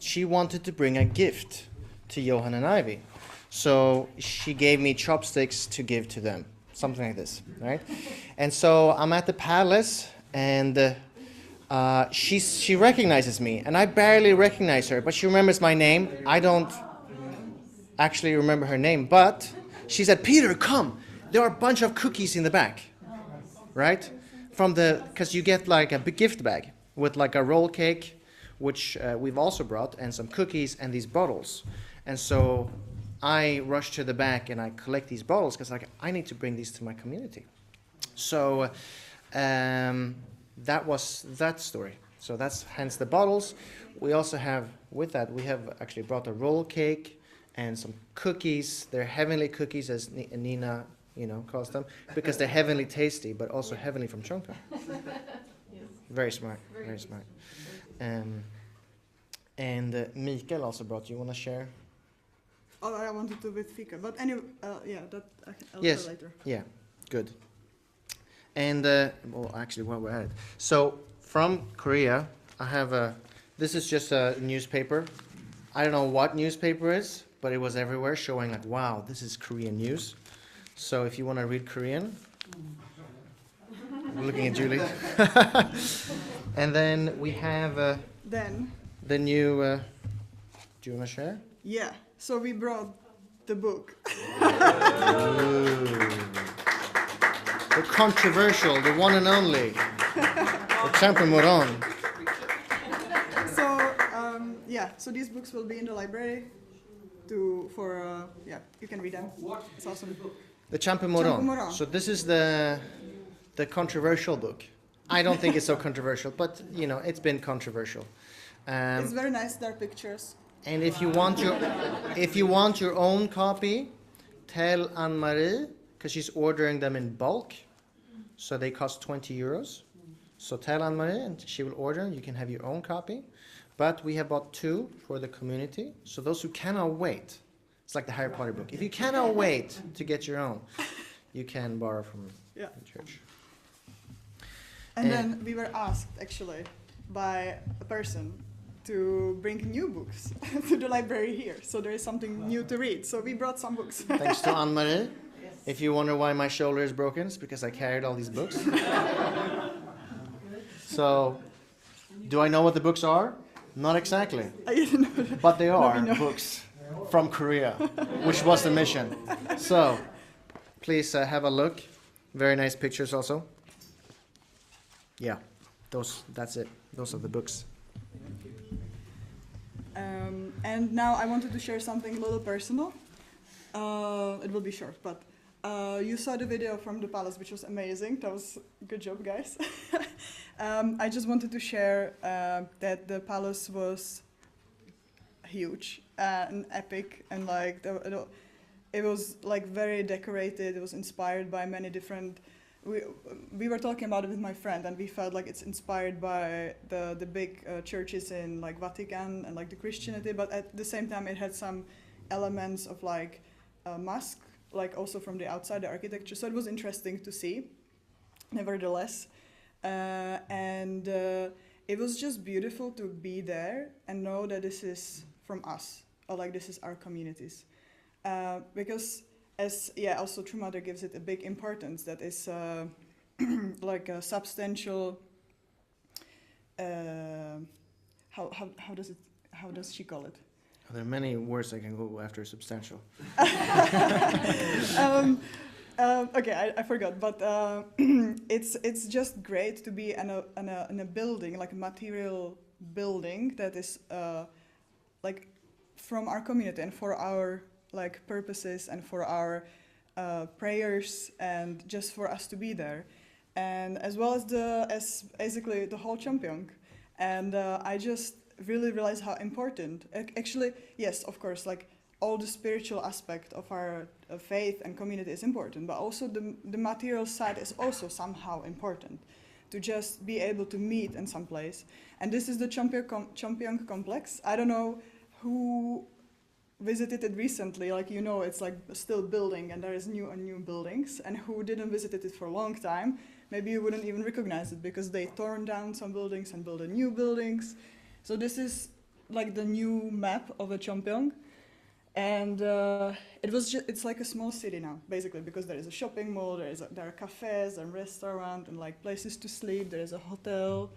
she wanted to bring a gift to Johan and Ivy, so she gave me chopsticks to give to them, something like this, right? And so I'm at the palace, and she recognizes me, and I barely recognize her, but she remembers my name. I don't actually remember her name, but she said, "Peter, come. There are a bunch of cookies in the back," right? Because you get like a big gift bag with like a roll cake, which we've also brought, and some cookies and these bottles. And so I rush to the back and I collect these bottles because like I need to bring these to my community. So that was that story. So that's hence the bottles. We also have, with that, we have actually brought a roll cake and some cookies. They're heavenly cookies, as Nina, calls them, because they're heavenly tasty, but also heavenly from Cheongpyeong. Very smart, very smart. And Mikael also brought. You want to share? Oh, I wanted to with Fika, but anyway, that I'll Yes. tell later. Yeah, good. And actually, while we're at it, so from Korea, I have this is just a newspaper. I don't know what newspaper is, but it was everywhere, showing like, wow, this is Korean news. So if you want to read Korean, I'm looking at Julie. And then we have Then, the new. Do you want to share? yeah, so we brought the book. The controversial, the one and only, the Champmoron. So these books will be in the library you can read them. It's awesome. The Champmoron. Champmoron. So this is the controversial book. I don't think it's so controversial, but you know, it's been controversial. It's very nice. There are pictures. And if you want your own copy, tell Anne-Marie, because she's ordering them in bulk, so they cost 20 euros. So tell Anne-Marie, and she will order, and you can have your own copy. But we have bought 2 for the community. So those who cannot wait, it's like the Harry Potter book. If you cannot wait to get your own, you can borrow from Yeah. the church. And then we were asked, actually, by a person to bring new books to the library here. So there is something new to read. So we brought some books. Thanks to Anne-Marie. If you wonder why my shoulder is broken, it's because I carried all these books. So, do I know what the books are? Not exactly. I didn't know that. But they are know. books from Korea, which was the mission. So, please have a look. Very nice pictures also. Yeah, that's it. Those are the books. And now I wanted to share something a little personal. It will be short, but you saw the video from the palace, which was amazing. That was good job, guys. I just wanted to share that the palace was huge and epic, and like it was like very decorated. It was inspired by many different. We were talking about it with my friend, and we felt like it's inspired by the big churches in like Vatican and like the Christianity, but at the same time it had some elements of like mosque, like also from the outside, the architecture. So it was interesting to see, nevertheless, and it was just beautiful to be there and know that this is from us, or like this is our communities, because. Also True Mother gives it a big importance that is like a substantial. How does she call it? There are many words I can go after substantial. Okay, I forgot, but it's just great to be in a building, like a material building that is like from our community and for our like purposes and for our prayers and just for us to be there, and as well as basically the whole Cheongpyeong. And I just really realized how important actually, yes, of course, like all the spiritual aspect of our faith and community is important, but also the material side is also somehow important, to just be able to meet in some place. And this is the Cheongpyeong complex. I don't know who visited it recently, like, you know, it's like still building and there is new and new buildings, and who didn't visit it for a long time, maybe you wouldn't even recognize it because they torn down some buildings and built new buildings. So this is like the new map of a Cheongpyeong, and it's like a small city now, basically, because there is a shopping mall, there are cafes and restaurants and like places to sleep, there is a hotel,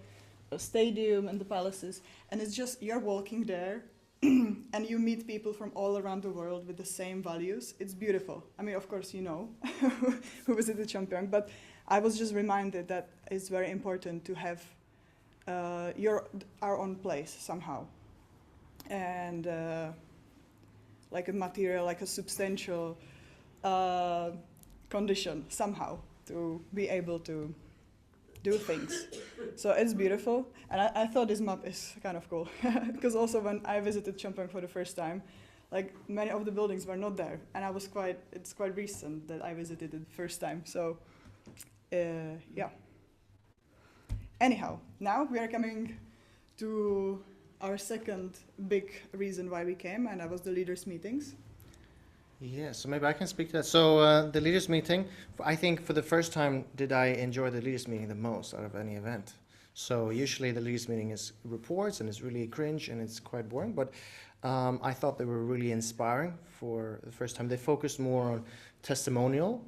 a stadium and the palaces, and it's just, you're walking there and you meet people from all around the world with the same values. It's beautiful. I mean, of course, you know who visited Cheongpyeong, but I was just reminded that it's very important to have our own place somehow, and like a material, like a substantial condition somehow to be able to do things. So it's beautiful, and I thought this map is kind of cool because also when I visited Cheongpyeong for the first time, like many of the buildings were not there, and it's quite recent that I visited it the first time. So yeah. Anyhow, now we are coming to our second big reason why we came, and that was the leaders' meetings. Yeah, so maybe I can speak to that. So the leaders meeting, I think for the first time did I enjoy the leaders meeting the most out of any event. So usually the leaders meeting is reports and it's really cringe and it's quite boring, but I thought they were really inspiring for the first time. They focused more on testimonial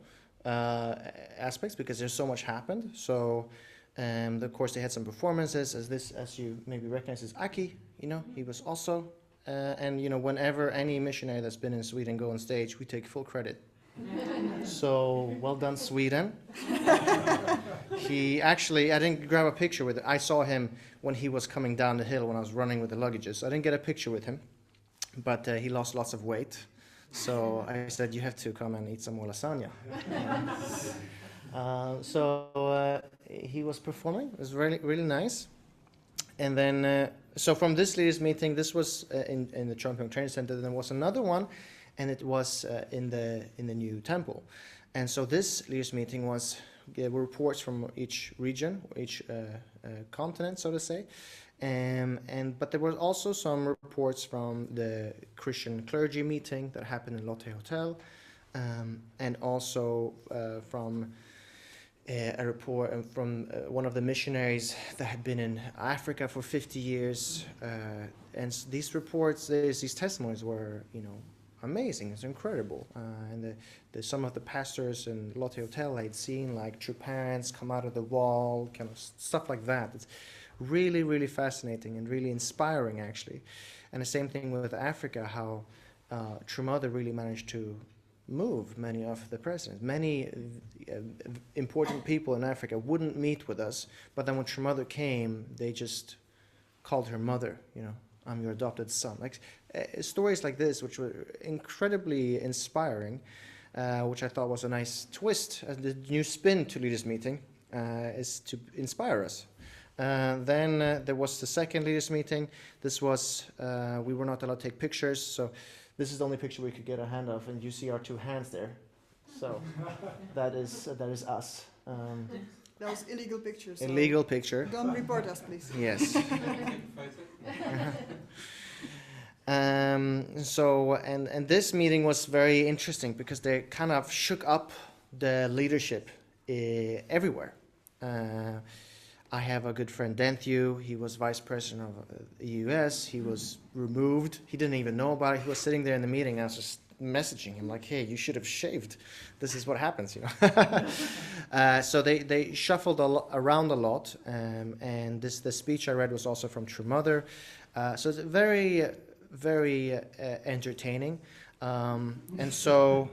aspects because there's so much happened. So of course they had some performances, as you maybe recognize, is Aki, you know, he was also. And you know, whenever any missionary that's been in Sweden go on stage, we take full credit. So well done, Sweden. He actually, I didn't grab a picture with it. I saw him when he was coming down the hill when I was running with the luggages. So I didn't get a picture with him, but he lost lots of weight. So I said, you have to come and eat some more lasagna. He was performing. It was really, really nice. And then, so from this leaders meeting, this was in the Chongpyeong Training Center. There was another one, and it was in the new temple. And so this leaders meeting was reports from each region, each continent, so to say. But there were also some reports from the Christian clergy meeting that happened in Lotte Hotel, and also from a report from one of the missionaries that had been in Africa for 50 years. These reports, these testimonies were, amazing. It's incredible. And some of the pastors in Lotte Hotel I'd seen, like true parents come out of the wall, kind of stuff like that. It's really, really fascinating and really inspiring, actually. And the same thing with Africa, how True Mother really managed to move many of the presidents. Many important people in Africa wouldn't meet with us, but then when True Mother came, they just called her mother, I'm your adopted son. Like stories like this, which were incredibly inspiring, which I thought was a nice twist. The new spin to Leaders Meeting is to inspire us. Then there was the second Leaders Meeting. This was, we were not allowed to take pictures, so this is the only picture we could get a hand of, and you see our two hands there. So that is us. That was illegal pictures. So illegal picture. don't report us, please. Yes. And this meeting was very interesting because they kind of shook up the leadership everywhere. I have a good friend, Danthew. He was vice president of the US. He was removed. He didn't even know about it. He was sitting there in the meeting. I was just messaging him like, hey, you should have shaved. This is what happens, So they shuffled around a lot. And the speech I read was also from True Mother. So it's very, very entertaining. And so...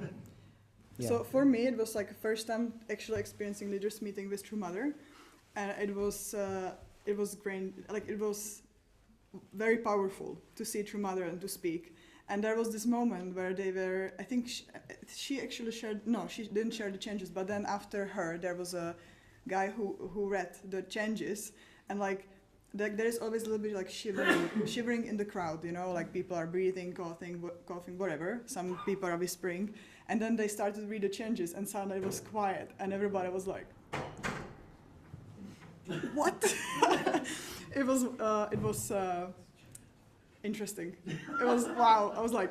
Yeah. So for me, it was like the first time actually experiencing Leaders Meeting with True Mother. And it was great, like it was very powerful to see True Mother and to speak. And there was this moment where they were, I think she actually shared, no, she didn't share the changes, but then after her, there was a guy who read the changes, and like there is always a little bit like shivering in the crowd, like people are breathing, coughing, whatever. Some people are whispering. And then they started to read the changes, and suddenly it was quiet, and everybody was like, what? It was interesting. It was wow. I was like,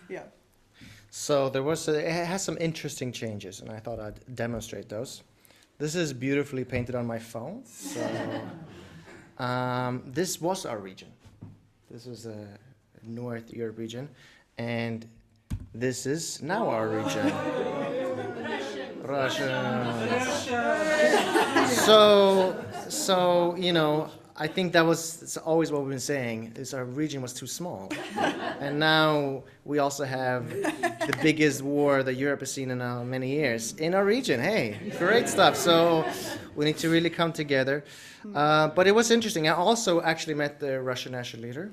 yeah. So it has some interesting changes, and I thought I'd demonstrate those. This is beautifully painted on my phone. So this was our region. This was the North Europe region, and this is now our region. Russia. So I think it's always what we've been saying, is our region was too small. And now we also have the biggest war that Europe has seen in many years in our region. Hey, great stuff. So we need to really come together. But it was interesting. I also actually met the Russian national leader,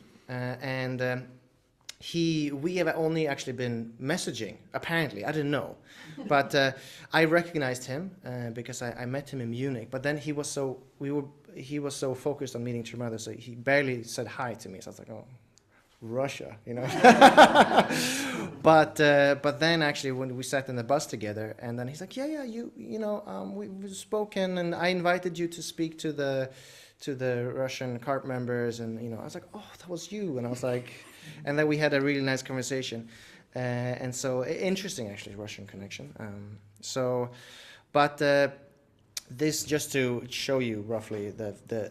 we have only actually been messaging, apparently. I didn't know. But I recognized him because I met him in Munich. But then he was so focused on meeting True Mother, so he barely said hi to me. So I was like, oh, Russia, But then actually when we sat in the bus together, and then he's like, we've spoken, and I invited you to speak to the Russian CARP members, and I was like, oh, that was you, and I was like. And then we had a really nice conversation, and so interesting actually, Russian connection. This just to show you roughly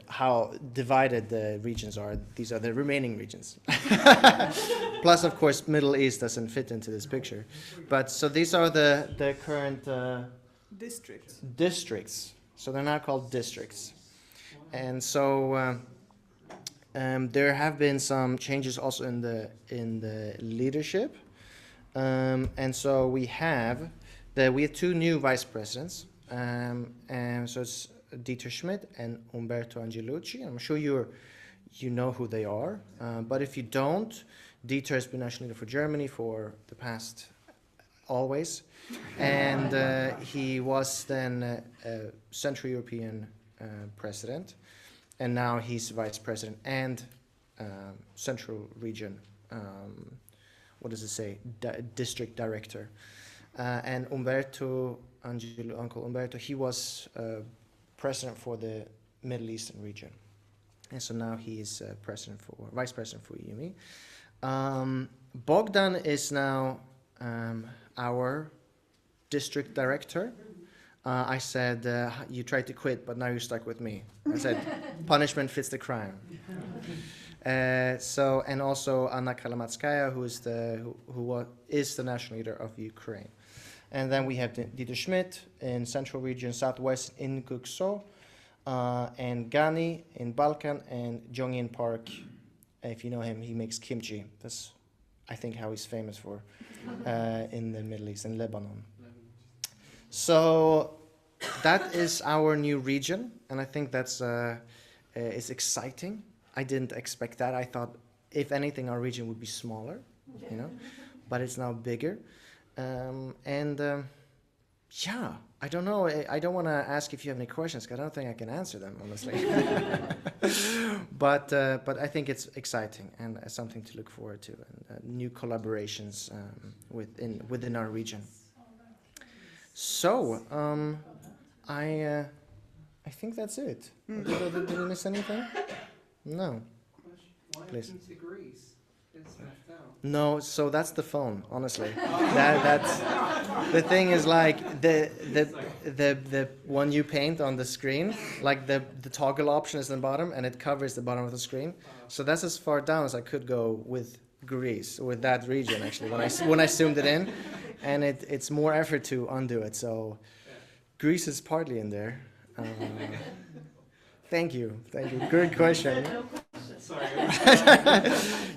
how divided the regions are. These are the remaining regions. Plus, of course, Middle East doesn't fit into this picture. But so these are the current districts. So they're now called districts, and so. There have been some changes also in the leadership, and so we have two new vice presidents, and so it's Dieter Schmidt and Umberto Angelucci. I'm sure you know who they are, but if you don't, Dieter has been national leader for Germany for the past always. And he was then Central European president, and now he's vice president and Central Region, what does it say, district director. And Umberto, Uncle Umberto, he was president for the Middle Eastern region. And so now he is vice president for EUME. Bogdan is now our district director. I said, you tried to quit, but now you're stuck with me. I said, punishment fits the crime. And also Anna Kalamatskaya, who is the national leader of Ukraine. And then we have Dieter Schmidt in Central Region, Southwest in Gukso, and Gani in Balkan, and Jongin Park. If you know him, he makes kimchi. That's, I think, how he's famous for in the Middle East, in Lebanon. So that is our new region, and I think that's it's exciting. I didn't expect that. I thought, if anything, our region would be smaller, you know, but it's now bigger. Yeah, I don't know. I don't want to ask if you have any questions, because I don't think I can answer them, honestly. But I think it's exciting and something to look forward to, and new collaborations within our region. So, I think that's it. Did we miss anything? No. Please. To Greece? It's left out. No, so that's the phone, honestly. That's the thing is, like the one you paint on the screen, like the toggle option is in the bottom and it covers the bottom of the screen. So that's as far down as I could go with Greece, with that region actually, when I zoomed it in, and it's more effort to undo it. So Greece is partly in there. Thank you. Good question. Sorry.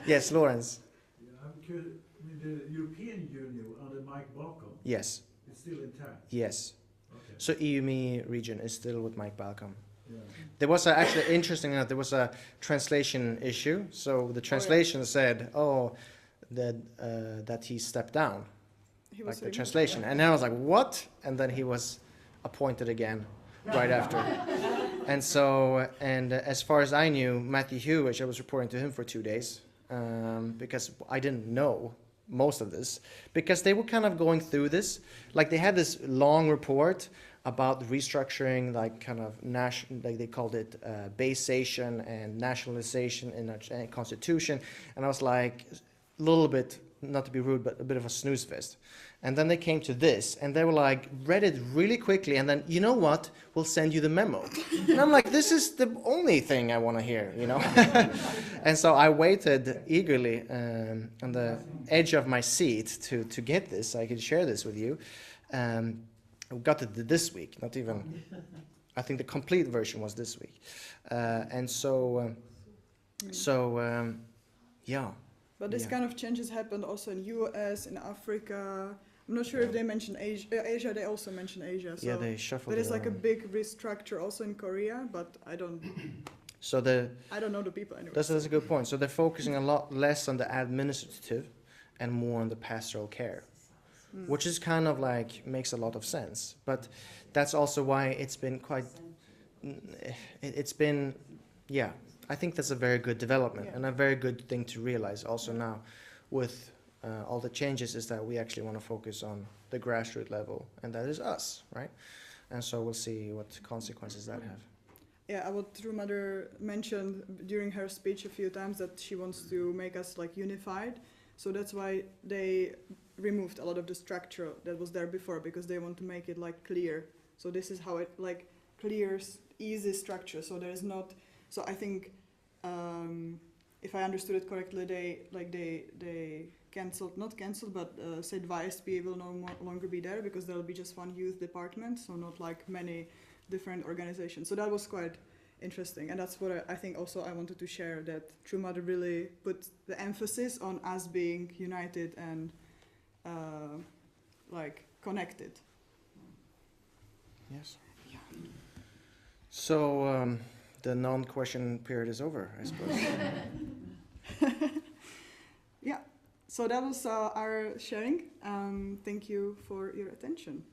Yes, Lawrence. Yeah, I'm curious. I mean, the European Union under Mike Balcom, Yes. it's still intact. Yes. Okay. So EUME region is still with Mike Balcom. Yeah. There was actually, interesting enough, there was a translation issue. So the translation said, that he stepped down, He like was the removed. translation. And then I was like, what? And then he was appointed again right after. And so, as far as I knew, Matthew Hewish, I was reporting to him for 2 days, because I didn't know most of this, because they were kind of going through this. Like, they had this long report about restructuring, like kind of like they called it basation and nationalization in a constitution. And I was like, a little bit, not to be rude, but a bit of a snooze fest. And then they came to this, and they were like, read it really quickly, and then, you know what, we'll send you the memo. And I'm like, this is the only thing I want to hear, you know? And so I waited eagerly on the edge of my seat to get this, so I could share this with you. We got it this week, not even, I think the complete version was this week. Yeah. But this Yeah. kind of changes happened also in US, in Africa. I'm not sure if they mention Asia. They also mention Asia. So Yeah, they shuffled there is it like a around. big restructure also in Korea, but I don't know the people anyway. That's a good point. So they're focusing a lot less on the administrative and more on the pastoral care, which is kind of like makes a lot of sense. But that's also why it's been I think that's a very good development, and a very good thing to realize also now with all the changes, is that we actually want to focus on the grassroots level, and that is us, right? And so we'll see what consequences that have. Yeah, what True Mother mentioned during her speech a few times, that she wants to make us like unified. So that's why they removed a lot of the structure that was there before, because they want to make it like clear. So this is how it like clears, easy structure. So there is not. So I think, if I understood it correctly, they not cancelled, but said YSP will no longer be there, because there will be just one youth department, so not like many different organizations. So that was quite interesting, and that's what I think also I wanted to share, that True Mother really put the emphasis on us being united and like connected. Yes. So the non-question period is over, I suppose. Yeah. So that was our sharing. Thank you for your attention.